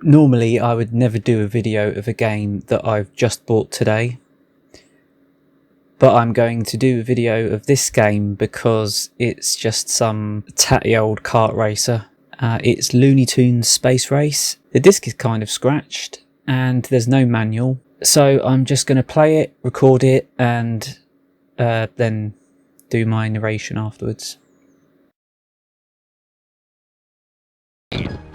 Normally I would never do a video of a game that I've just bought today, but I'm going to do a video of this game because it's just some tatty old kart racer. It's Looney Tunes Space Race. The disc is kind of scratched and there's no manual, so I'm just going to play it, record it, and then do my narration afterwards.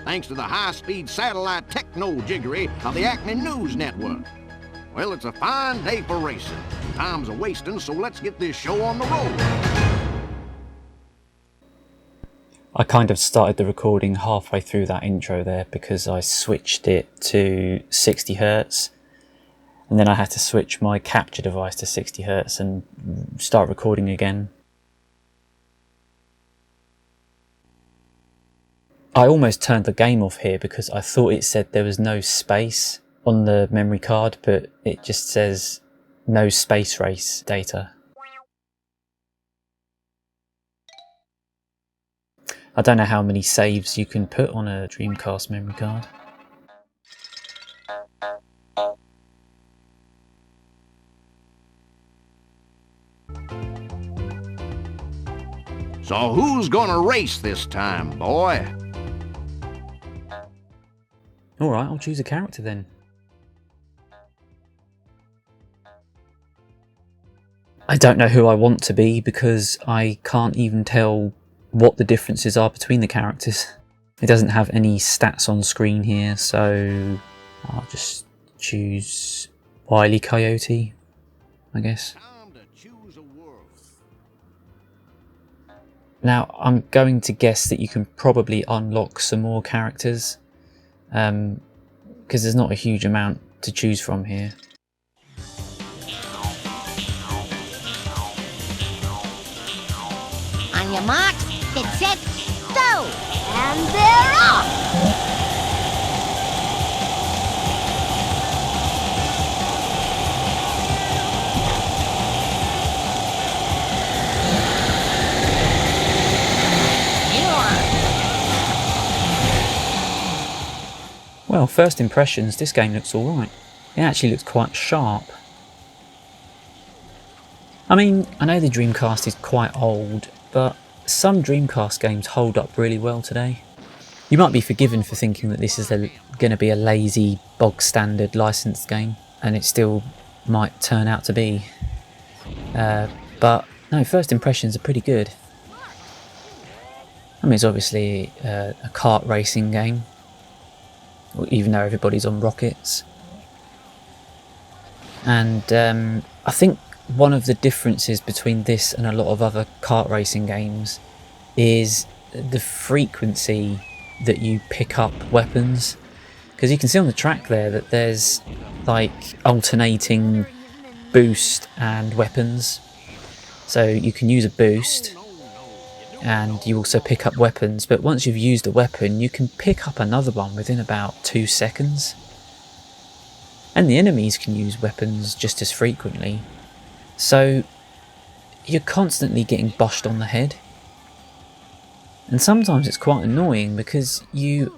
Thanks to the high-speed satellite techno-jiggery of the Acme News Network. Well, it's a fine day for racing. Time's a-wasting, so let's get this show on the road. I kind of started the recording halfway through that intro there because I switched it to 60 Hz, and then I had to switch my capture device to 60 Hz and start recording again. I almost turned the game off here because I thought it said there was no space on the memory card, but it just says no space race data. I don't know how many saves you can put on a Dreamcast memory card. So who's gonna race this time, boy? Alright, I'll choose a character then. I don't know who I want to be because I can't even tell what the differences are between the characters. It doesn't have any stats on screen here, so I'll just choose Wile E. Coyote, I guess. Now, I'm going to guess that you can probably unlock some more characters, because there's not a huge amount to choose from here. On your mark, get set, go! And they're off! Well, first impressions, this game looks alright. It actually looks quite sharp. I mean, I know the Dreamcast is quite old, but some Dreamcast games hold up really well today. You might be forgiven for thinking that this is going to be a lazy, bog-standard licensed game, and it still might turn out to be. But no, first impressions are pretty good. I mean, it's obviously a kart racing game, even though everybody's on rockets. And I think one of the differences between this and a lot of other kart racing games is the frequency that you pick up weapons. Because you can see on the track there that there's like alternating boost and weapons. So you can use a boost and you also pick up weapons, but once you've used a weapon you can pick up another one within about 2 seconds. And the enemies can use weapons just as frequently, so you're constantly getting boshed on the head. And sometimes it's quite annoying because you,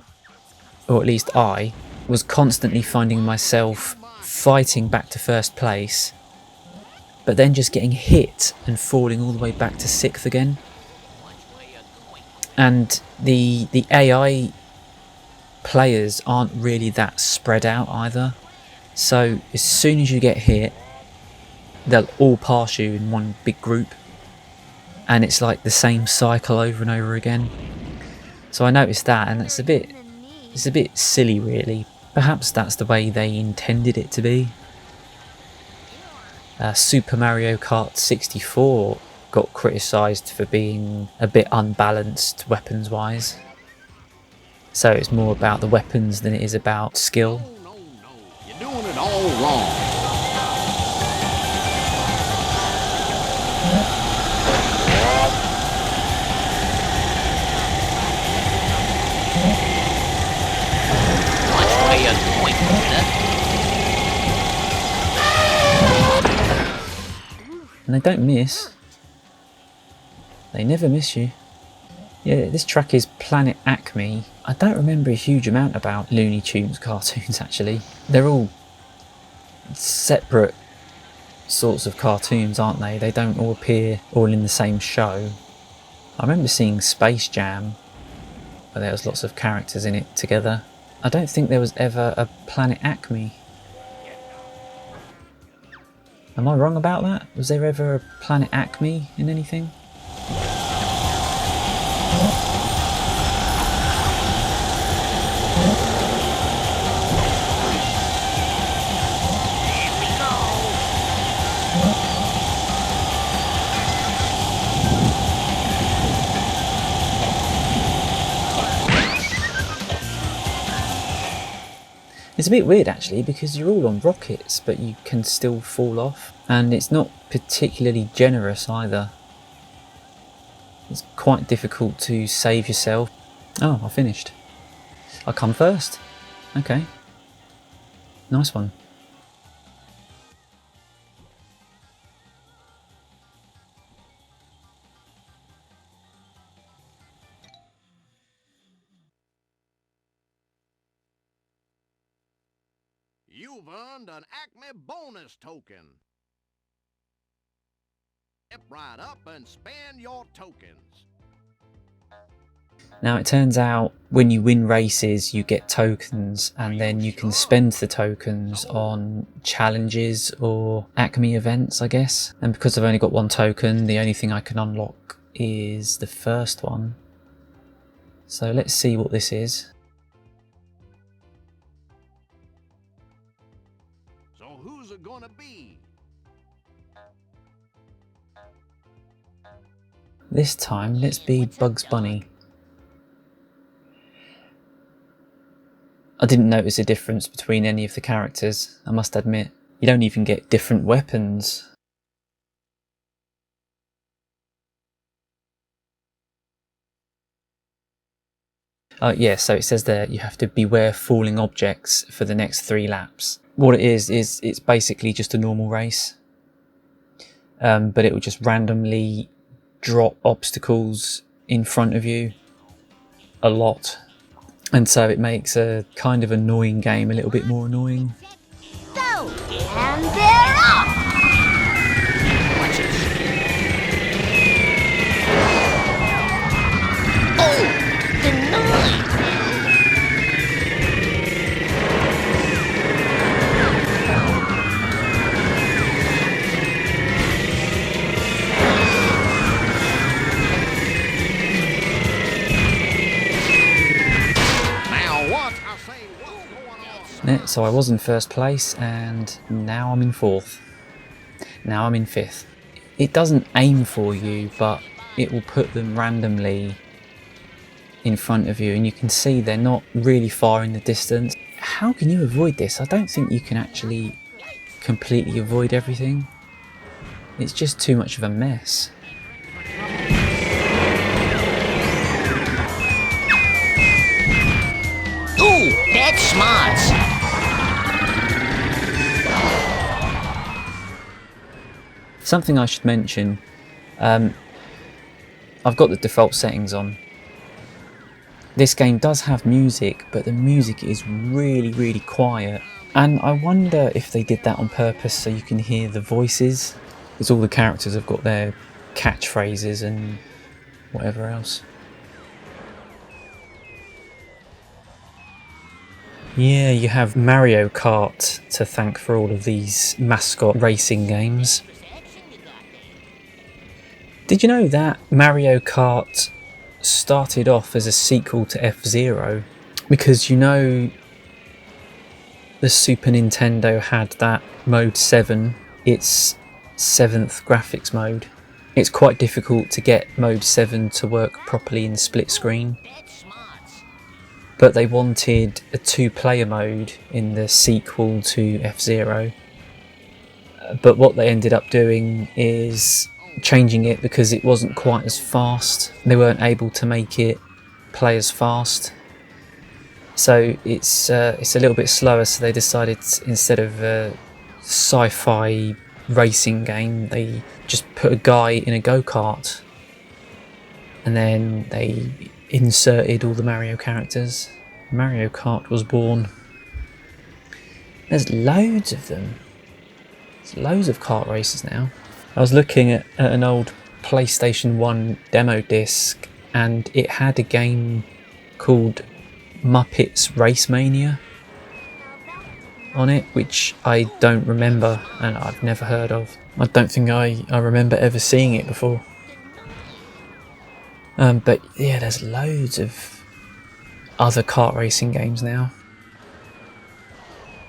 or at least I, was constantly finding myself fighting back to first place, but then just getting hit and falling all the way back to 6th again. And the AI players aren't really that spread out either, so as soon as you get hit they'll all pass you in one big group, and it's like the same cycle over and over again. So I noticed that, and it's a bit silly really. Perhaps that's the way they intended it to be. Super Mario Kart 64 got criticised for being a bit unbalanced weapons wise, so it's more about the weapons than it is about skill. No, you're doing it all wrong. Watch where you're going, And they don't miss. They never miss you. Yeah, this track is Planet Acme. I don't remember a huge amount about Looney Tunes cartoons actually. They're all separate sorts of cartoons, aren't they? They don't all appear all in the same show. I remember seeing Space Jam, where there was lots of characters in it together. I don't think there was ever a Planet Acme. Am I wrong about that? Was there ever a Planet Acme in anything? It's a bit weird actually, because you're all on rockets but you can still fall off, and it's not particularly generous either. It's quite difficult to save yourself. Oh, I finished. I come first. Okay. Nice one. You've earned an Acme bonus token. Step right up and spend your tokens. Now it turns out when you win races you get tokens, and then you can spend the tokens on challenges or Acme events, I guess. And because I've only got one token, the only thing I can unlock is the first one. So let's see what this is. So who's it gonna be? This time let's be Bugs Bunny. I didn't notice a difference between any of the characters, I must admit. You don't even get different weapons. Yeah, so it says there you have to beware falling objects for the next 3 laps. What it is it's basically just a normal race. But it will just randomly drop obstacles in front of you a lot. And so it makes a kind of annoying game a little bit more annoying. Go! And they're off! Watch it. Oh! Denied! So I was in first place and now I'm in 4th. Now I'm in 5th. It doesn't aim for you, but it will put them randomly in front of you, and you can see they're not really far in the distance. How can you avoid this? I don't think you can actually completely avoid everything. It's just too much of a mess. Ooh, that's smart! Something I should mention, I've got the default settings on. This game does have music, but the music is really quiet. And I wonder if they did that on purpose so you can hear the voices, because all the characters have got their catchphrases and whatever else. Yeah, you have Mario Kart to thank for all of these Mascot racing games. Did you know that Mario Kart started off as a sequel to F-Zero? Because you know the Super Nintendo had that mode 7, its 7th graphics mode. It's quite difficult to get mode 7 to work properly in split screen. But they wanted a 2-player mode in the sequel to F-Zero. But what they ended up doing is changing it because it wasn't quite as fast. They weren't able to make it play as fast. So it's a little bit slower, so they decided instead of a sci-fi racing game, they just put a guy in a go-kart. and then they inserted all the Mario characters. Mario Kart was born. There's loads of them. There's loads of kart races now. I was looking at an old PlayStation 1 demo disc, and it had a game called Muppets Race Mania on it, which I don't remember and I've never heard of. I don't think I remember ever seeing it before. But yeah, there's loads of other kart racing games now.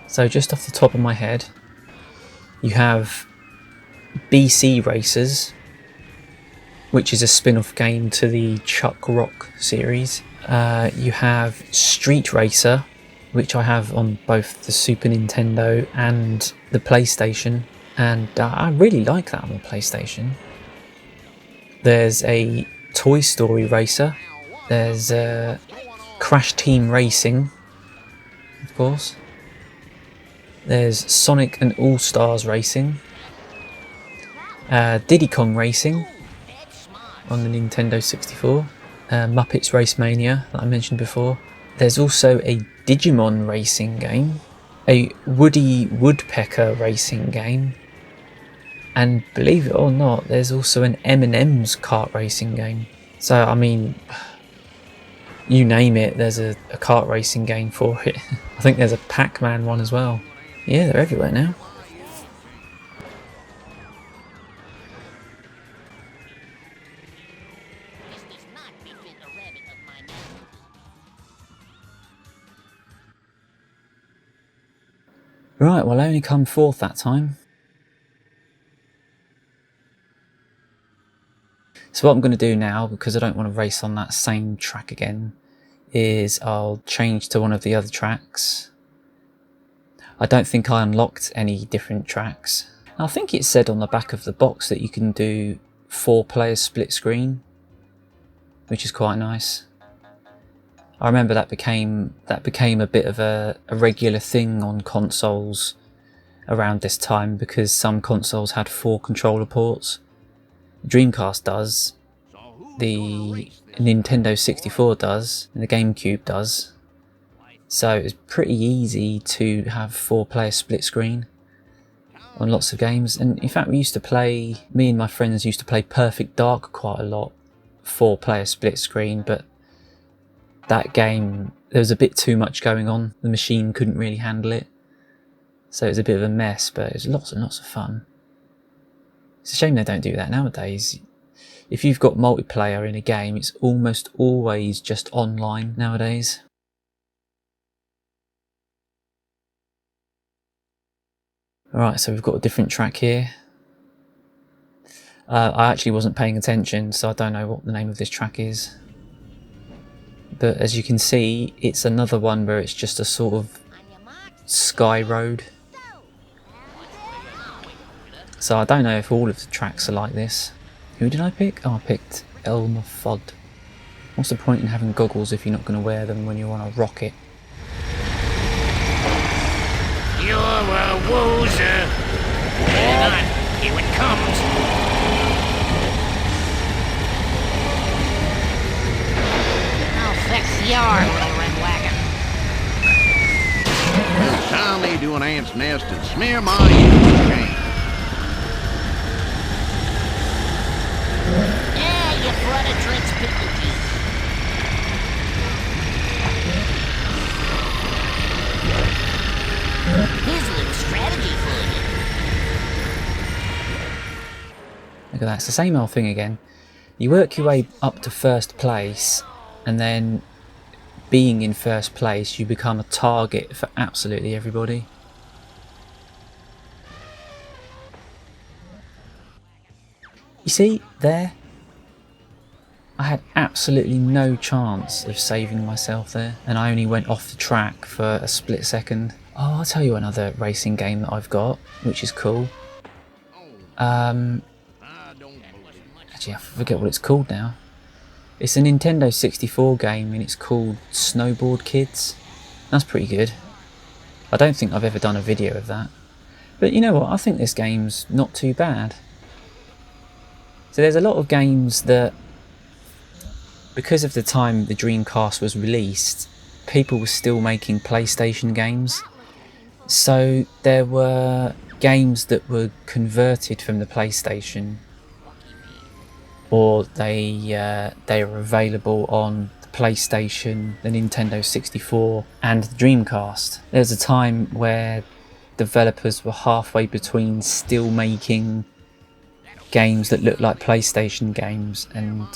So just off the top of my head, you have BC Racers, which is a spin-off game to the Chuck Rock series. You have Street Racer, which I have on both the Super Nintendo and the PlayStation, and I really like that on the PlayStation. There's a Toy Story Racer, there's Crash Team Racing, of course, there's Sonic and All-Stars Racing, Diddy Kong Racing on the Nintendo 64, Muppets Race Mania that I mentioned before. There's also a Digimon racing game, a Woody Woodpecker racing game, and believe it or not, there's also an M&M's kart racing game. So I mean, you name it, there's a kart racing game for it. I think there's a Pac-Man one as well. Yeah, they're everywhere now. Right, well, I only come fourth that time. So what I'm going to do now, because I don't want to race on that same track again, is I'll change to one of the other tracks. I don't think I unlocked any different tracks. I think it said on the back of the box that you can do 4-player split screen, which is quite nice. I remember that became a bit of a regular thing on consoles around this time, because some consoles had 4 controller ports. Dreamcast does, the Nintendo 64 does, and the GameCube does. So it's pretty easy to have 4-player split screen on lots of games. And in fact, me and my friends used to play Perfect Dark quite a lot, 4-player split screen, but that game, there was a bit too much going on. The machine couldn't really handle it. So it was a bit of a mess, but it was lots and lots of fun. It's a shame they don't do that nowadays. If you've got multiplayer in a game, it's almost always just online nowadays. Alright, so we've got a different track here. I actually wasn't paying attention, so I don't know what the name of this track is. But as you can see, it's another one where it's just a sort of sky road. So I don't know if all of the tracks are like this. Who did I pick? Oh, I picked Elmer Fudd. What's the point in having goggles if you're not going to wear them when you're on a rocket? You're a wozer. Hang on, here it comes. Fix your little red wagon. It's time they do an ant's nest and smear my engine chain. Yeah, you flooded drinks pickle juice. Here's a little strategy for you. Look at that, it's the same old thing again. You work your way up to first place, and then being in first place, you become a target for absolutely everybody. You see, there, I had absolutely no chance of saving myself there, and I only went off the track for a split second. Oh, I'll tell you another racing game that I've got, which is cool. Actually, I forget what it's called now. It's a Nintendo 64 game and it's called Snowboard Kids. That's pretty good. I don't think I've ever done a video of that. But you know what, I think this game's not too bad. So there's a lot of games that because of the time the Dreamcast was released, people were still making PlayStation games. So there were games that were converted from the PlayStation, or they were available on the PlayStation, the Nintendo 64 and the Dreamcast. There was a time where developers were halfway between still making games that looked like PlayStation games and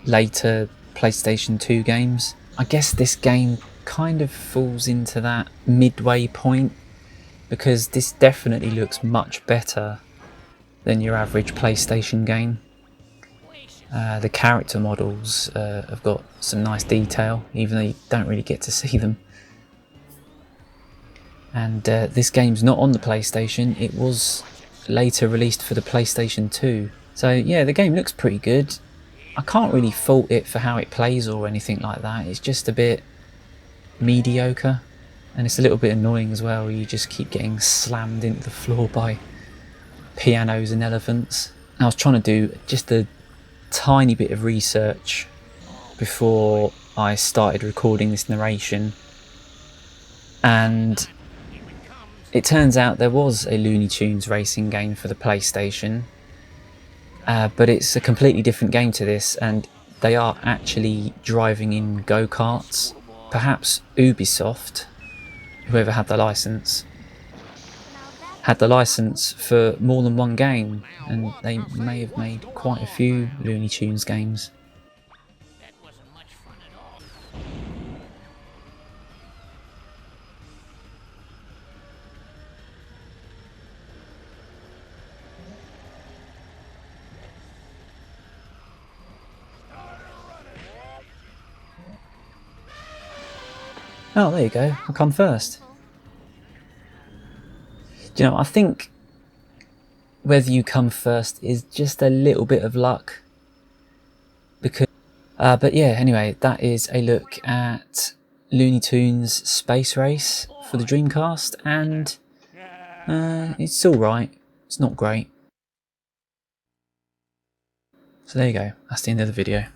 later PlayStation 2 games. I guess this game kind of falls into that midway point, because this definitely looks much better than your average PlayStation game. The character models have got some nice detail, even though you don't really get to see them. And this game's not on the PlayStation, it was later released for the PlayStation 2. So yeah, the game looks pretty good. I can't really fault it for how it plays or anything like that, it's just a bit mediocre. And it's a little bit annoying as well, you just keep getting slammed into the floor by pianos and elephants. I was trying to do just a tiny bit of research before I started recording this narration, and it turns out there was a Looney Tunes racing game for the PlayStation, but it's a completely different game to this, and they are actually driving in go-karts. Perhaps Ubisoft, whoever had the license for more than one game, and they may have made quite a few Looney Tunes games. That wasn't much fun at all. Oh, there you go, I come first. Do you know, I think whether you come first is just a little bit of luck. Because, but yeah, anyway, that is a look at Looney Tunes Space Race for the Dreamcast, and it's alright, it's not great. So there you go, that's the end of the video.